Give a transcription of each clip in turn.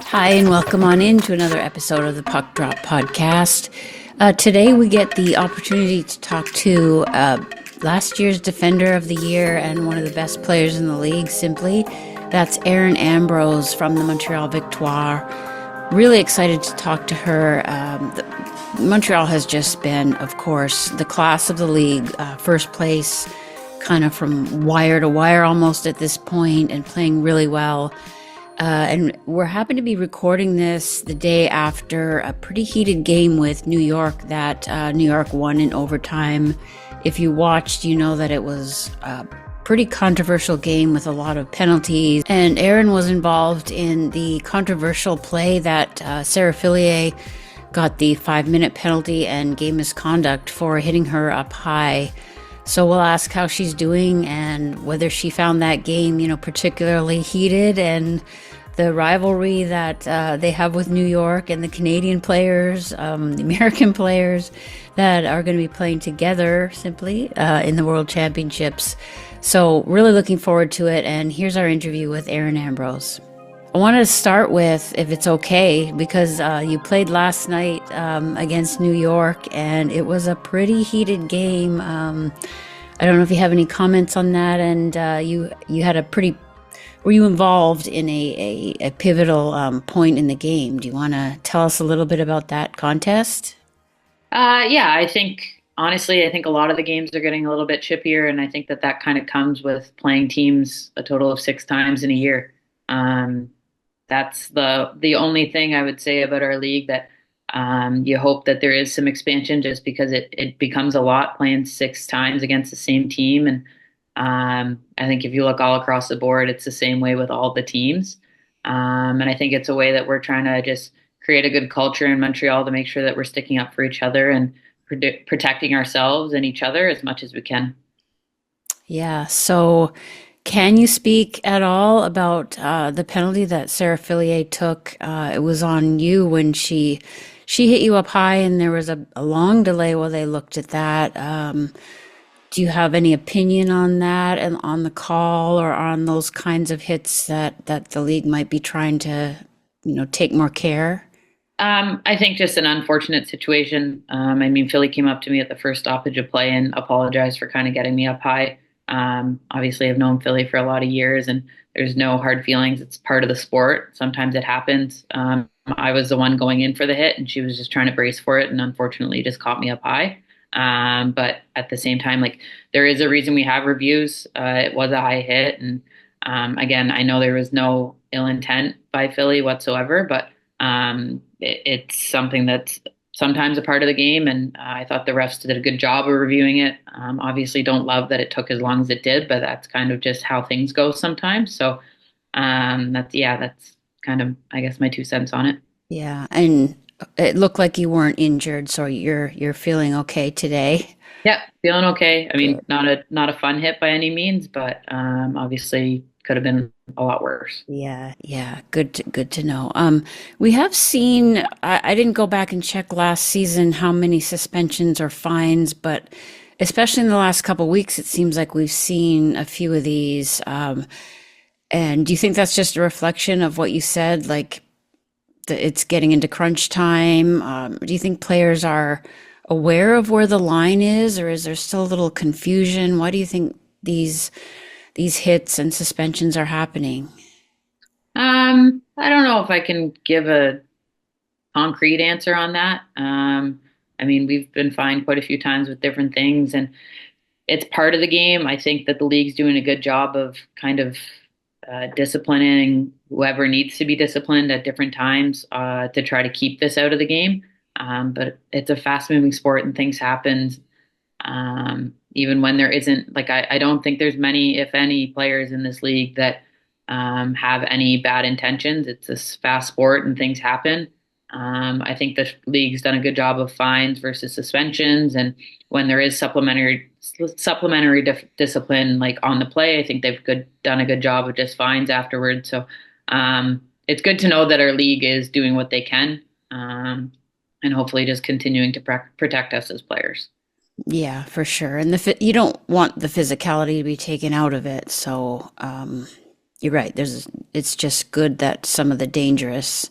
Hi, and welcome on in to another episode of the Puck Drop Podcast. Today we get the opportunity to talk to last year's Defender of the Year and one of the best players in the league, simply. That's Erin Ambrose from the Montreal Victoire. Really excited to talk to her. Montreal has just been, of course, the class of the league, first place, kind of from wire to wire almost at this point, and playing really well. And we're happy to be recording this the day after a pretty heated game with New York that New York won in overtime. If you watched, you know that it was a pretty controversial game with a lot of penalties. And Erin was involved in the controversial play that Sarah Fillier got the 5-minute penalty and game misconduct for hitting her up high. So we'll ask how she's doing and whether she found that game, particularly heated, and the rivalry that they have with New York and the Canadian players, the American players that are going to be playing together simply in the World Championships. So really looking forward to it. And here's our interview with Erin Ambrose. I wanted to start with, if it's okay, because you played last night against New York, and it was a pretty heated game. I don't know if you have any comments on that, and you had were you involved in a pivotal point in the game? Do you want to tell us a little bit about that contest? Yeah, honestly, I think a lot of the games are getting a little bit chippier, and I think that kind of comes with playing teams a total of 6 times in a year. That's the only thing I would say about our league, that you hope that there is some expansion, just because it becomes a lot playing 6 times against the same team. And I think if you look all across the board, it's the same way with all the teams. And I think it's a way that we're trying to just create a good culture in Montreal to make sure that we're sticking up for each other and protecting ourselves and each other as much as we can. Yeah, so can you speak at all about the penalty that Sarah Fillier took? It was on you when she hit you up high, and there was a long delay while they looked at that. Do you have any opinion on that and on the call, or on those kinds of hits that the league might be trying to, take more care? I think just an unfortunate situation. Philly came up to me at the first stoppage of play and apologized for kind of getting me up high. Obviously, I've known Philly for a lot of years, and there's no hard feelings. It's part of the sport. Sometimes it happens. I was the one going in for the hit, and she was just trying to brace for it, and unfortunately just caught me up high. But at the same time, there is a reason we have reviews. It was a high hit, and again, I know there was no ill intent by Philly whatsoever, but it's something that's sometimes a part of the game, and I thought the refs did a good job of reviewing it. Obviously, don't love that it took as long as it did, but that's kind of just how things go sometimes. So that's kind of, I guess, my 2 cents on it. Yeah, and it looked like you weren't injured, so you're feeling okay today. Yeah, feeling okay. Good. Not a fun hit by any means, but obviously could have been a lot worse. Yeah. Good to know. We have seen, I didn't go back and check last season how many suspensions or fines, but especially in the last couple weeks, it seems like we've seen a few of these. And do you think that's just a reflection of what you said, like it's getting into crunch time? Do you think players are aware of where the line is, or is there still a little confusion? Why do you think these hits and suspensions are happening? I don't know if I can give a concrete answer on that. We've been fined quite a few times with different things, and it's part of the game. I think that the league's doing a good job of kind of disciplining whoever needs to be disciplined at different times to try to keep this out of the game. But it's a fast-moving sport, and things happen. Even when there isn't, I don't think there's many, if any, players in this league that have any bad intentions. It's a fast sport, and things happen. I think the league's done a good job of fines versus suspensions, and when there is supplementary discipline, like on the play, I think they've done a good job of just fines afterwards. So it's good to know that our league is doing what they can, and hopefully just continuing to protect us as players. Yeah, for sure. And you don't want the physicality to be taken out of it. So, you're right. It's just good that some of the dangerous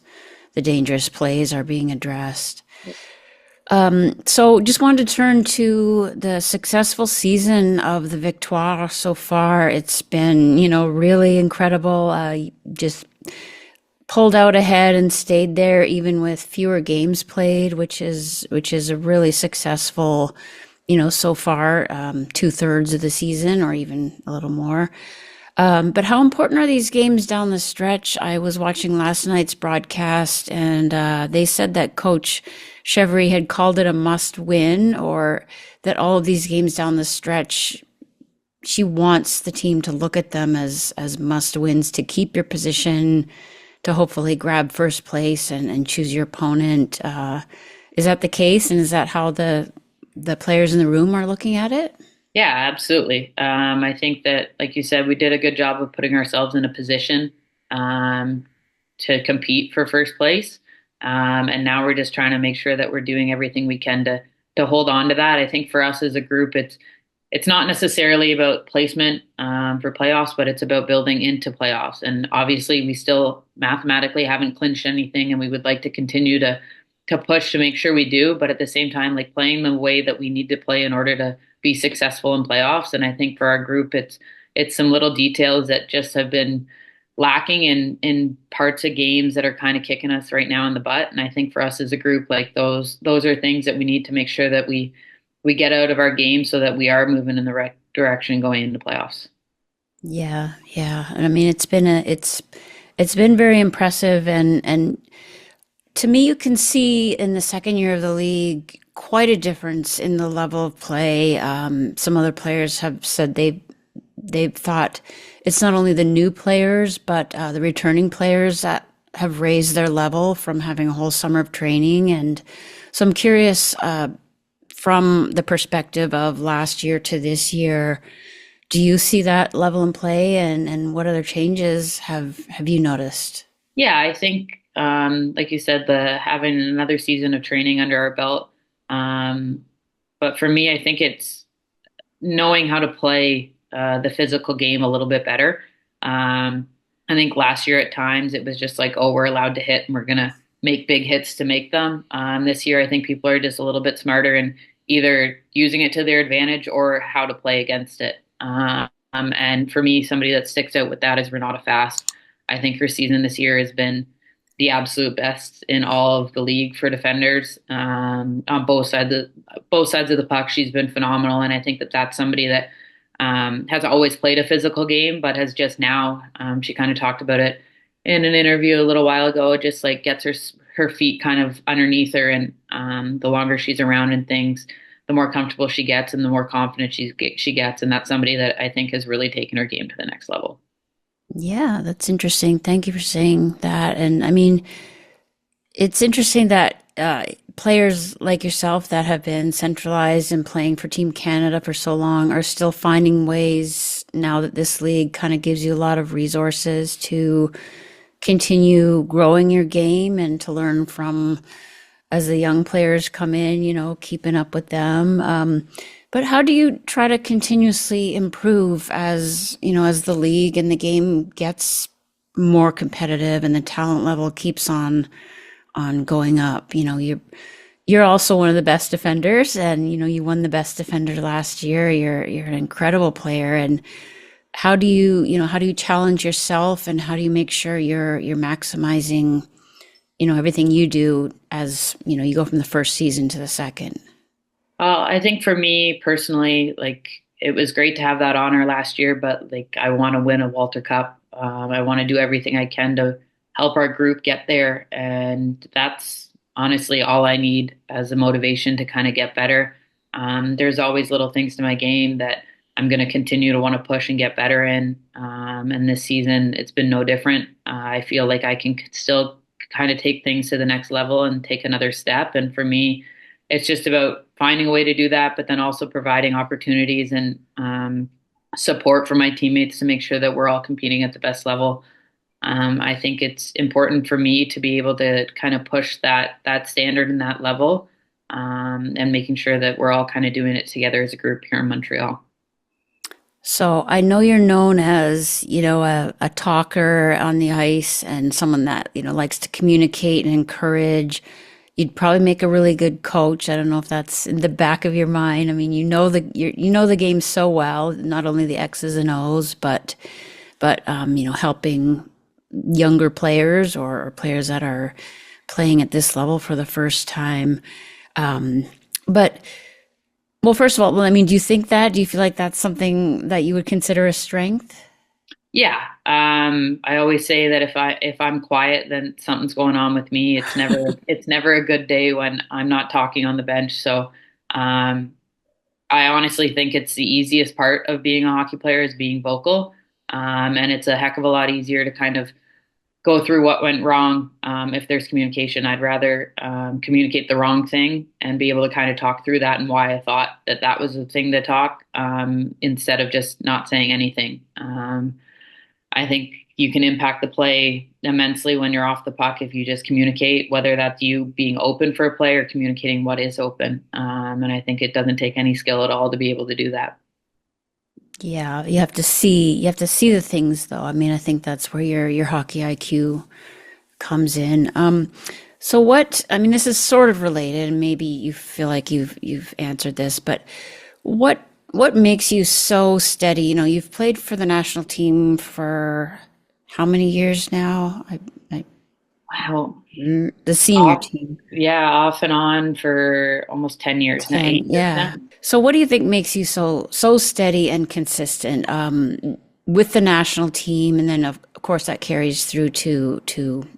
plays are being addressed. So just wanted to turn to the successful season of the Victoire so far. It's been, really incredible. Just pulled out ahead and stayed there even with fewer games played, which is a really successful, so far, 2/3 of the season or even a little more. But how important are these games down the stretch? I was watching last night's broadcast, and they said that Coach Chevry had called it a must win, or that all of these games down the stretch, she wants the team to look at them as must wins to keep your position, to hopefully grab first place and choose your opponent. Is that the case? And is that how the players in the room are looking at it? Yeah, absolutely. I think that, like you said, we did a good job of putting ourselves in a position um, to compete for first place. And now we're just trying to make sure that we're doing everything we can to hold on to that. I think for us as a group, it's not necessarily about placement for playoffs, but it's about building into playoffs. And obviously, we still mathematically haven't clinched anything, and we would like to continue to push to make sure we do. But at the same time, like playing the way that we need to play in order to be successful in playoffs. And I think for our group, it's some little details that just have been lacking in parts of games that are kind of kicking us right now in the butt. And I think for us as a group, like those are things that we need to make sure that we get out of our game so that we are moving in the right direction going into playoffs. Yeah, yeah. And I mean, it's been very impressive, and to me, you can see in the second year of the league quite a difference in the level of play. Some other players have said they've thought it's not only the new players, but the returning players that have raised their level from having a whole summer of training. And so I'm curious, from the perspective of last year to this year, do you see that level in play, and what other changes have you noticed? Yeah, I think, like you said, the having another season of training under our belt. Um, but for me, I think it's knowing how to play the physical game a little bit better. I think last year at times it was just like, oh, we're allowed to hit and we're gonna make big hits to make them. This year, I think people are just a little bit smarter in either using it to their advantage or how to play against it. And for me, somebody that sticks out with that is Renata Fast. I think her season this year has been the absolute best in all of the league for defenders on both sides of the puck. She's been phenomenal, and I think that that's somebody that has always played a physical game, but has just now. She kind of talked about it in an interview a little while ago. It just like gets her feet kind of underneath her, and the longer she's around and things, the more comfortable she gets, and the more confident she gets, and that's somebody that I think has really taken her game to the next level. Yeah, that's interesting. Thank you for saying that. And I mean, it's interesting that players like yourself that have been centralized and playing for Team Canada for so long are still finding ways now that this league kind of gives you a lot of resources to continue growing your game and to learn from as the young players come in, keeping up with them. But how do you try to continuously improve as the league and the game gets more competitive and the talent level keeps on going up? You're also one of the best defenders, and you won the best defender last year. You're an incredible player, and how do you challenge yourself, and how do you make sure you're maximizing everything you do as you go from the first season to the second? I think for me personally, like it was great to have that honor last year, but like I want to win a Walter Cup. I want to do everything I can to help our group get there, and that's honestly all I need as a motivation to kind of get better. There's always little things to my game that I'm going to continue to want to push and get better in. And this season, it's been no different. I feel like I can still kind of take things to the next level and take another step. And for me, it's just about finding a way to do that, but then also providing opportunities and support for my teammates to make sure that we're all competing at the best level. I think it's important for me to be able to kind of push that standard and that level, and making sure that we're all kind of doing it together as a group here in Montreal. So I know you're known as, a talker on the ice and someone that, likes to communicate and encourage. You'd probably make a really good coach. I don't know if that's in the back of your mind. I mean, you know the game so well, not only the X's and O's, but helping younger players or players that are playing at this level for the first time. But well, first of all, I mean, do you think that? Do you feel like that's something that you would consider a strength? Yeah. I always say that if I'm quiet, then something's going on with me. It's never a good day when I'm not talking on the bench. So um, I honestly think it's the easiest part of being a hockey player is being vocal. And it's a heck of a lot easier to kind of go through what went wrong. If there's communication, I'd rather communicate the wrong thing and be able to kind of talk through that and why I thought that that was the thing to talk instead of just not saying anything. I think you can impact the play immensely when you're off the puck if you just communicate, whether that's you being open for a play or communicating what is open. And I think it doesn't take any skill at all to be able to do that. Yeah, you have to see the things though. I mean, I think that's where your hockey IQ comes in. So I mean, this is sort of related, and maybe you feel like you've answered this, but what what makes you so steady? You've played for the national team for how many years now? Wow. The senior Off, team. yeah, off and on for almost 10 years now, 10, 8 years now. yeah. So what do you think makes you so steady and consistent with the national team, and then of course that carries through to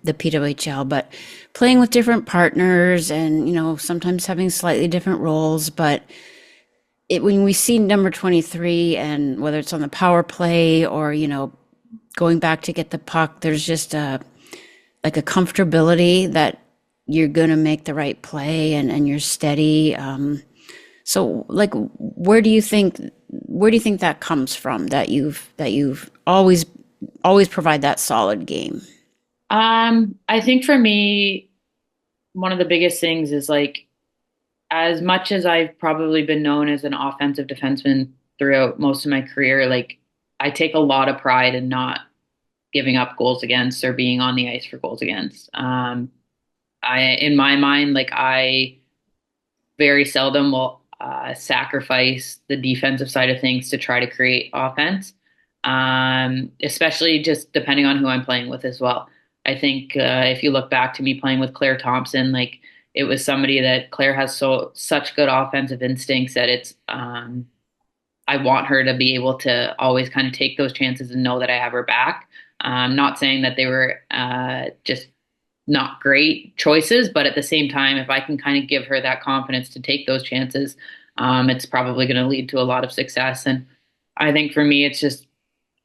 the PWHL, but playing with different partners and sometimes having slightly different roles, but when we see number 23, and whether it's on the power play or going back to get the puck, there's just a comfortability that you're going to make the right play, and you're steady. So like, where do you think that comes from, that you've always provide that solid game? I think for me, one of the biggest things is like, as much as I've probably been known as an offensive defenseman throughout most of my career, like I take a lot of pride in not giving up goals against or being on the ice for goals against. In my mind, like I very seldom will sacrifice the defensive side of things to try to create offense, especially just depending on who I'm playing with as well. I think if you look back to me playing with Claire Thompson, like it was somebody that Claire has such good offensive instincts that I want her to be able to always kind of take those chances and know that I have her back. Not saying that they were just not great choices, but at the same time, if I can kind of give her that confidence to take those chances, it's probably going to lead to a lot of success. And I think for me, it's just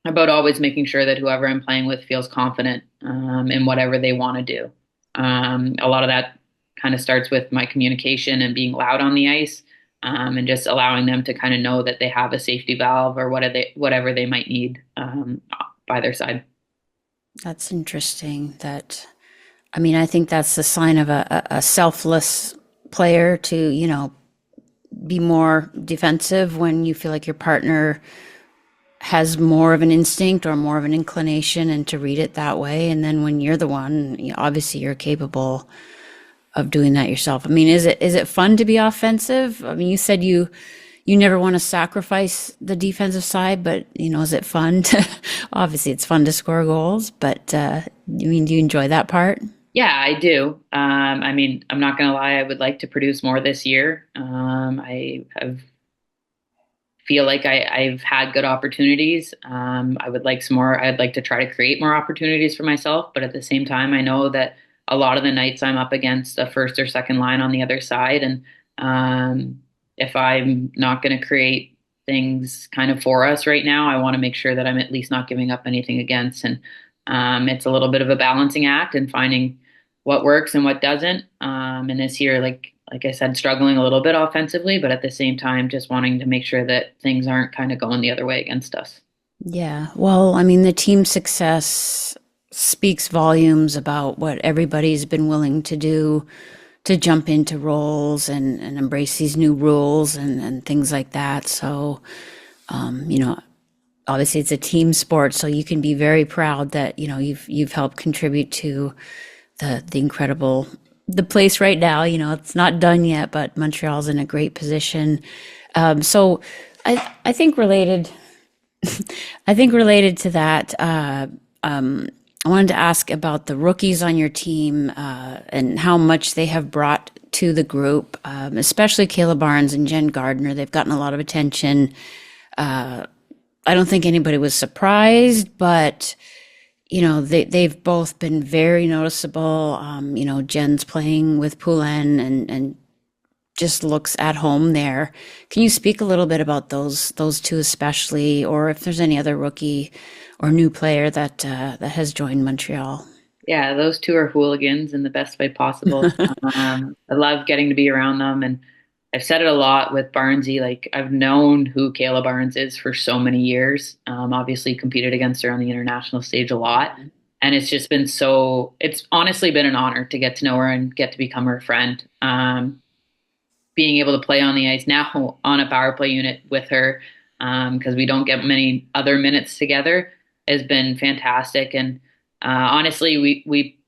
about always making sure that whoever I'm playing with feels confident in whatever they want to do. A lot of that kind of starts with my communication and being loud on the ice, and just allowing them to kind of know that they have a safety valve or whatever they might need by their side. That's interesting. I mean, I think that's the sign of a selfless player to, be more defensive when you feel like your partner has more of an instinct or more of an inclination, and to read it that way. And then when you're the one, obviously you're capable of doing that yourself. I mean, is it fun to be offensive? I mean, you said you never want to sacrifice the defensive side, but is it fun to obviously it's fun to score goals, but do you enjoy that part? Yeah, I do. I mean, I'm not going to lie. I would like to produce more this year. I have feel like I've had good opportunities. I would like some more. I'd like to try to create more opportunities for myself, but at the same time, I know that a lot of the nights I'm up against a first or second line on the other side, and if I'm not going to create things kind of for us right now, I want to make sure that I'm at least not giving up anything against. And it's a little bit of a balancing act and finding what works and what doesn't. And this year, like I said, struggling a little bit offensively, but at the same time, just wanting to make sure that things aren't kind of going the other way against us. Yeah. Well, I mean, the team success speaks volumes about what everybody's been willing to do to jump into roles and embrace these new rules and things like that. So, you know, obviously it's a team sport, so you can be very proud that, you've helped contribute to the incredible the place right now. It's not done yet, but Montreal's in a great position. So I think related to that, I wanted to ask about the rookies on your team, and how much they have brought to the group, especially Kayla Barnes and Jen Gardner. They've gotten a lot of attention. I don't think anybody was surprised, but they've both been very noticeable. Jen's playing with Poulin and just looks at home there. Can you speak a little bit about those two especially, or if there's any other rookie or new player that has joined Montreal? Yeah, those two are hooligans in the best way possible. I love getting to be around them, and I've said it a lot with Barnesy. Like I've known who Kayla Barnes is for so many years. Obviously, competed against her on the international stage a lot, and it's just been so. It's honestly been an honor to get to know her and get to become her friend. Being able to play on the ice now on a power play unit with her, because we don't get many other minutes together, has been fantastic. And honestly, we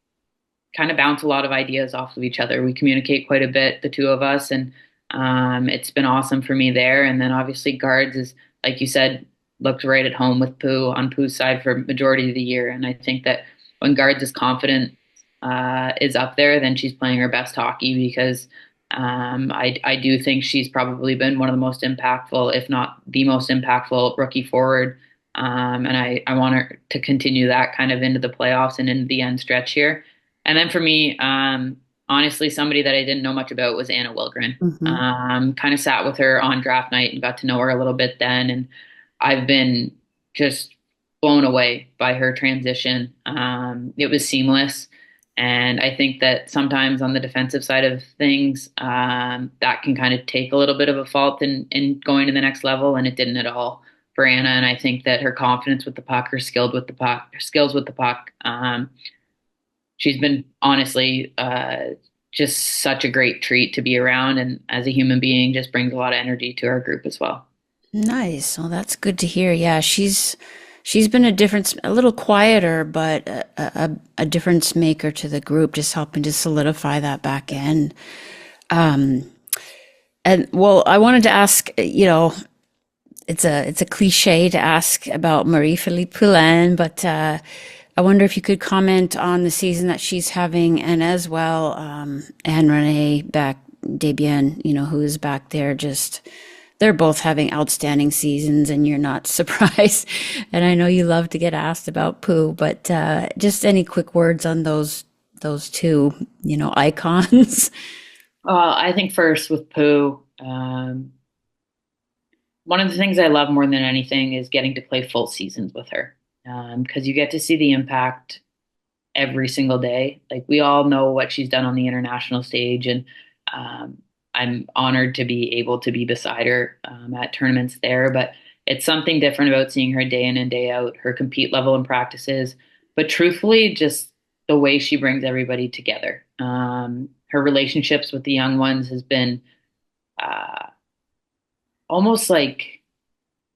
kind of bounce a lot of ideas off of each other. We communicate quite a bit, the two of us, and it's been awesome for me there. And then obviously guards is, like you said, looked right at home with Pooh on Pooh's side for majority of the year. And I think that when guards is confident, is up there, then she's playing her best hockey, because I do think she's probably been one of the most impactful, if not the most impactful rookie forward. And I want her to continue that kind of into the playoffs and into the end stretch here. And then for me, honestly, somebody that I didn't know much about was Anna Wilgren. Hmm. Kind of sat with her on draft night and got to know her a little bit then. And I've been just blown away by her transition. It was seamless. And I think that sometimes on the defensive side of things, that can kind of take a little bit of a fault in going to the next level, and it didn't at all for Anna. And I think that her confidence with the puck, her skills with the puck, she's been honestly just such a great treat to be around, and as a human being, just brings a lot of energy to our group as well. Nice. Well, that's good to hear. Yeah, she's been a little quieter, but a difference maker to the group, just helping to solidify that back end. Um, and well, I wanted to ask, it's a cliche to ask about Marie-Philippe Poulin, but I wonder if you could comment on the season that she's having, and as well, Anne Renee back Debian, who is back there. Just they're both having outstanding seasons, and you're not surprised. And I know you love to get asked about Pooh, but just any quick words on those two, icons. I think first with Pooh, one of the things I love more than anything is getting to play full seasons with her, because you get to see the impact every single day. Like we all know what she's done on the international stage, and I'm honored to be able to be beside her at tournaments there. But it's something different about seeing her day in and day out, her compete level in practices, but truthfully, just the way she brings everybody together. Her relationships with the young ones has been uh, almost like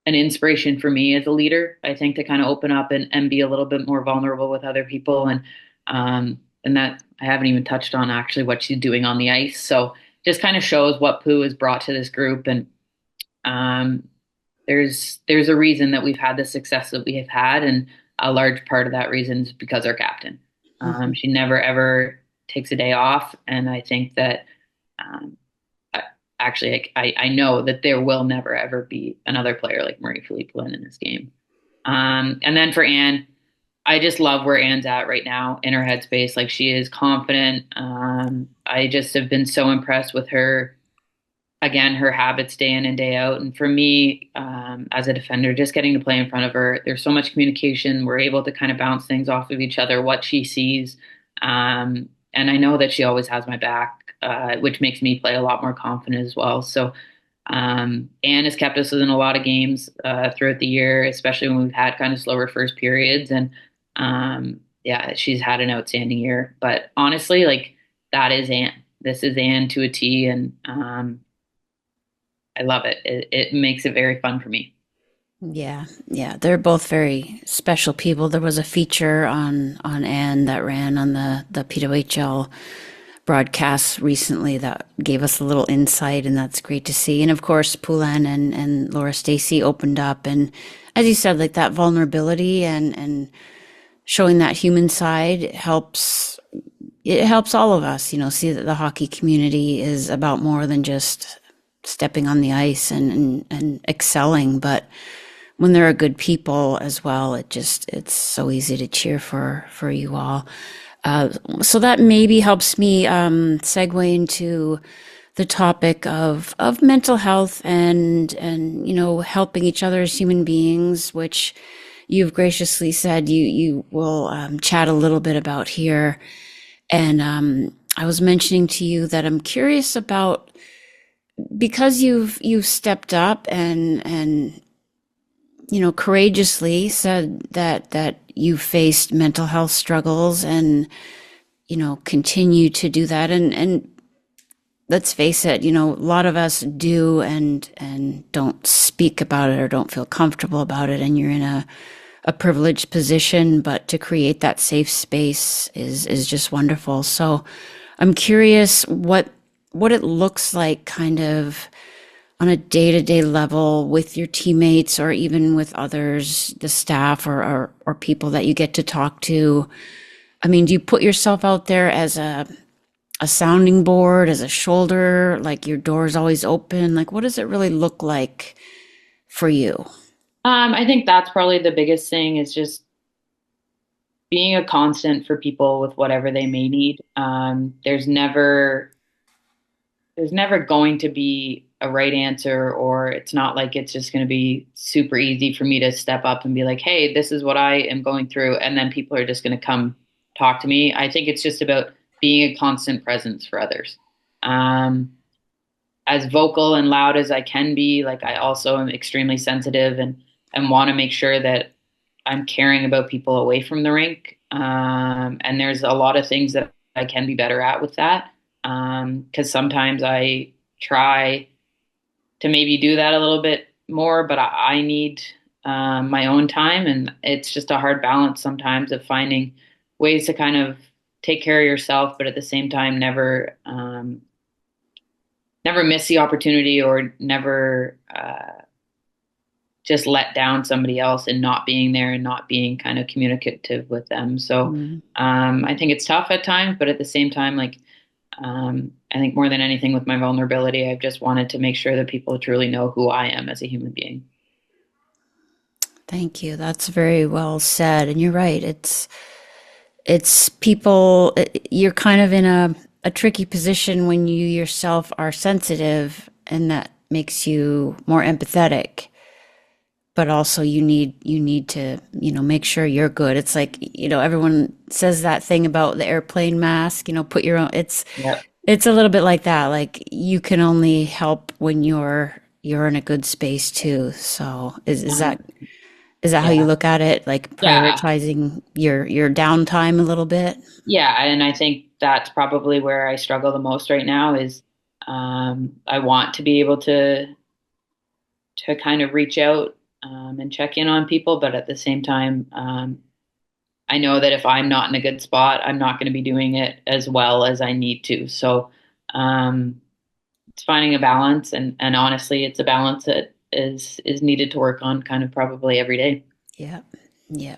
an inspiration for me as a leader. I think to kind of open up and be a little bit more vulnerable with other people, and that I haven't even touched on actually what she's doing on the ice. So just kind of shows what Pooh has brought to this group, and um, there's a reason that we've had the success that we have had, and a large part of that reason is because our captain. She never ever takes a day off, and I think that um, actually, I know that there will never ever be another player like Marie-Philippe Lynn in this game. And then for Anne, I just love where Anne's at right now in her headspace. Like she is confident. I just have been so impressed with her. Again, her habits day in and day out. And for me, as a defender, just getting to play in front of her, there's so much communication. We're able to kind of bounce things off of each other, what she sees. And I know that she always has my back, which makes me play a lot more confident as well. So Anne has kept us in a lot of games throughout the year, especially when we've had kind of slower first periods. And yeah, she's had an outstanding year. But honestly, like that is Anne. This is Anne to a T, and I love it. It makes it very fun for me. Yeah, yeah, they're both very special people. There was a feature on Anne that ran on the PWHL broadcast recently that gave us a little insight, and that's great to see. And of course, Poulan and Laura Stacy opened up, and as you said, like that vulnerability and showing that human side helps. It helps all of us, see that the hockey community is about more than just stepping on the ice and excelling, but when there are good people as well, it's so easy to cheer for you all. So that maybe helps me segue into the topic of mental health and helping each other as human beings, which you've graciously said you will chat a little bit about here. And I was mentioning to you that I'm curious about, because you've stepped up and courageously said that you faced mental health struggles and, continue to do that. And let's face it, a lot of us do and don't speak about it or don't feel comfortable about it. And you're in a privileged position, but to create that safe space is just wonderful. So I'm curious what it looks like kind of on a day-to-day level with your teammates or even with others, the staff or people that you get to talk to. I mean, do you put yourself out there as a sounding board, as a shoulder, like your door is always open? Like, what does it really look like for you? I think that's probably the biggest thing is just being a constant for people with whatever they may need. There's never going to be a right answer, or it's not like it's just going to be super easy for me to step up and be like, hey, this is what I am going through. And then people are just going to come talk to me. I think it's just about being a constant presence for others. Um, as vocal and loud as I can be, like I also am extremely sensitive and want to make sure that I'm caring about people away from the rink. And there's a lot of things that I can be better at with that. Because sometimes I try to maybe do that a little bit more, but I need my own time. And it's just a hard balance sometimes of finding ways to kind of take care of yourself, but at the same time, never miss the opportunity or never just let down somebody else and not being there and not being kind of communicative with them. So Mm. I think it's tough at times, but at the same time, like I think more than anything with my vulnerability, I've just wanted to make sure that people truly know who I am as a human being. Thank you. That's very well said. And you're right. It's people, you're kind of in a tricky position when you yourself are sensitive, and that makes you more empathetic. But also you need to, make sure you're good. It's like, everyone says that thing about the airplane mask, put your own, Yeah. it's a little bit like that. Like you can only help when you're in a good space too. So is that how you Yeah. look at it? Like Yeah. prioritizing your downtime a little bit? Yeah. And I think that's probably where I struggle the most right now is I want to be able to kind of reach out and check in on people, but at the same time, I know that if I'm not in a good spot, I'm not going to be doing it as well as I need to. So um, it's finding a balance, and honestly, it's a balance that is needed to work on kind of probably every day. Yeah. Yeah.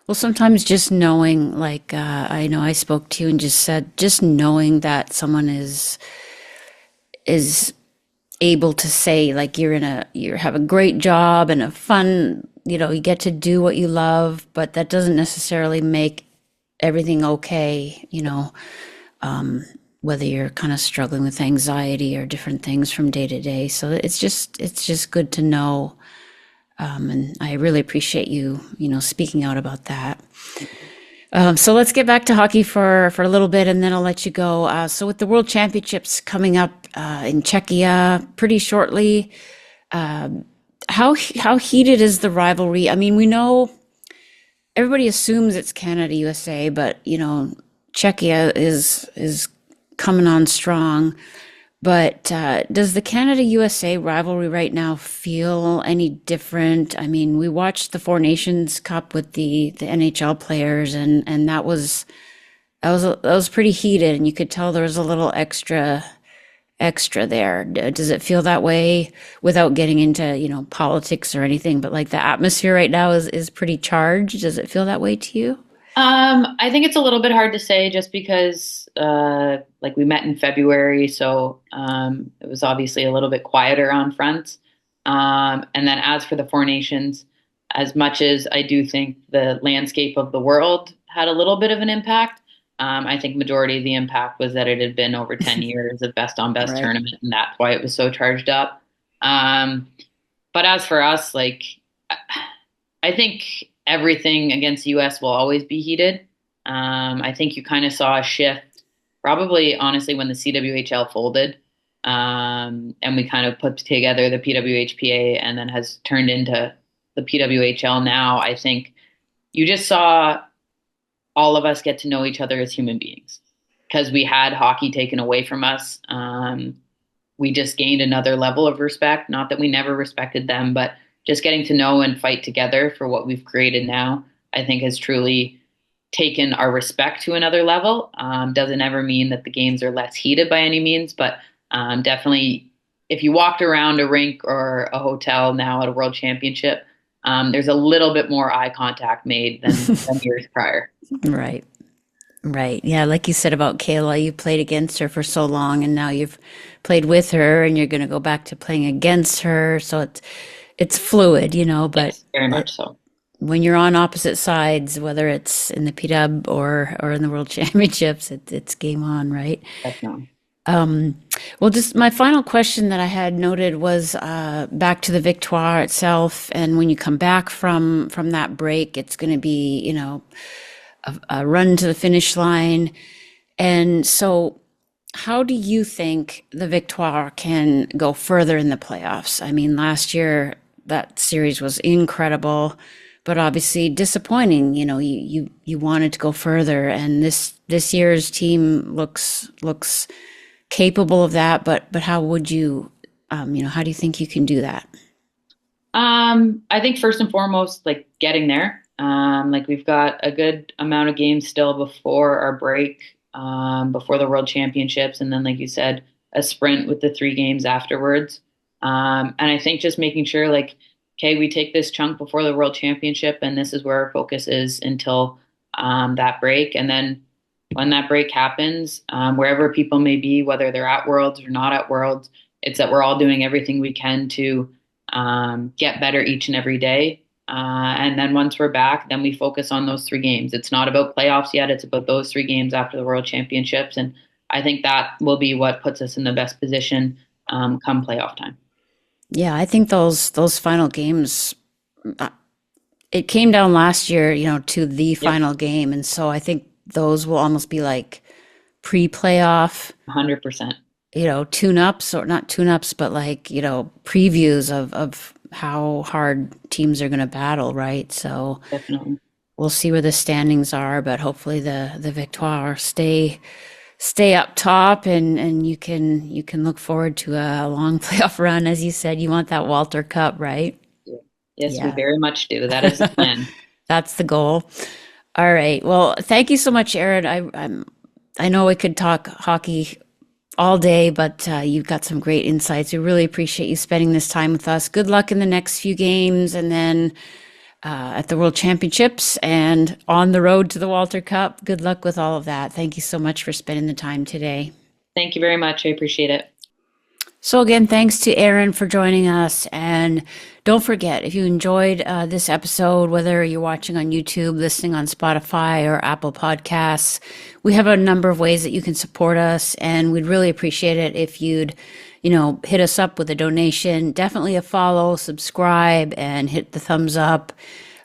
Well, sometimes just knowing, like, I know I spoke to you and just said, just knowing that someone is able to say, like, you have a great job and a fun, you get to do what you love, but that doesn't necessarily make everything okay, whether you're kind of struggling with anxiety or different things from day to day. So it's just good to know. And I really appreciate you, speaking out about that. So let's get back to hockey for a little bit, and then I'll let you go. So with the World Championships coming up in Czechia pretty shortly, how heated is the rivalry? I mean, we know everybody assumes it's Canada USA, but Czechia is coming on strong. But does the Canada USA rivalry right now feel any different? I mean, we watched the Four Nations Cup with the NHL players, and that was pretty heated, and you could tell there was a little extra there. Does it feel that way without getting into, politics or anything? But like the atmosphere right now is pretty charged. Does it feel that way to you? I think it's a little bit hard to say just because, like we met in February, so it was obviously a little bit quieter on fronts. And then as for the Four Nations, as much as I do think the landscape of the world had a little bit of an impact, I think majority of the impact was that it had been over 10 years of best on best Right. tournament, and that's why it was so charged up. Um, but as for us, like I think everything against the US will always be heated. I think you kind of saw a shift, probably honestly, when the CWHL folded, and we kind of put together the PWHPA and then has turned into the PWHL now. I think you just saw all of us get to know each other as human beings because we had hockey taken away from us. We just gained another level of respect. Not that we never respected them, but just getting to know and fight together for what we've created now, I think has truly taken our respect to another level. Doesn't ever mean that the games are less heated by any means, but definitely if you walked around a rink or a hotel now at a world championship, there's a little bit more eye contact made than years prior. Right. Right. Yeah, like you said about Kayla, you played against her for so long and now you've played with her and you're going to go back to playing against her. So it's fluid, but Yes, very much so. when you're on opposite sides, whether it's in the PW or in the World Championships, it's game on, right? Definitely. Well, just my final question that I had noted was back to the Victoire itself, and when you come back from that break, it's going to be, a run to the finish line. And so, how do you think the Victoire can go further in the playoffs? I mean, last year that series was incredible, but obviously disappointing. You wanted to go further, and this year's team looks capable of that. But how would you, how do you think you can do that? I think first and foremost, like getting there. Like we've got a good amount of games still before our break, before the World Championships, and then, like you said, a sprint with the 3 games afterwards. And I think just making sure, like, okay, we take this chunk before the World Championship, and this is where our focus is until that break. And then when that break happens, wherever people may be, whether they're at Worlds or not at Worlds, it's that we're all doing everything we can to get better each and every day. And then once we're back, then we focus on those 3 games. It's not about playoffs yet. It's about those 3 games after the World Championships. And I think that will be what puts us in the best position come playoff time. Yeah, I think those final games, uh, it came down last year, to the Yep, final game, and so I think those will almost be like pre-playoff, 100%. tune-ups, or not tune-ups, but like, previews of how hard teams are going to battle, right? So Definitely. we'll see where the standings are, but hopefully the Victoire stay up top, and you can look forward to a long playoff run. As you said, you want that Walter Cup, right? Yes, we Yeah. very much do. That is the plan. That's the goal. All right. Well, thank you so much, Erin. I know we could talk hockey all day, but you've got some great insights. We really appreciate you spending this time with us. Good luck in the next few games, and then at the World Championships and on the road to the Walter Cup. Good luck with all of that. Thank you so much for spending the time today. Thank you very much. I appreciate it. So again, thanks to Erin for joining us. And don't forget, if you enjoyed this episode, whether you're watching on YouTube, listening on Spotify or Apple Podcasts, we have a number of ways that you can support us. And we'd really appreciate it if you'd, hit us up with a donation, definitely a follow, subscribe, and hit the thumbs up.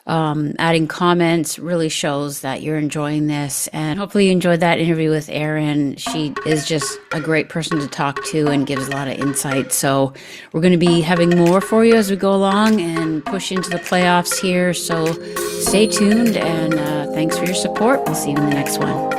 Adding comments really shows that you're enjoying this, and hopefully you enjoyed that interview with Erin. She is just a great person to talk to and gives a lot of insight. So we're going to be having more for you as we go along and push into the playoffs here. So stay tuned, and thanks for your support. We'll see you in the next one.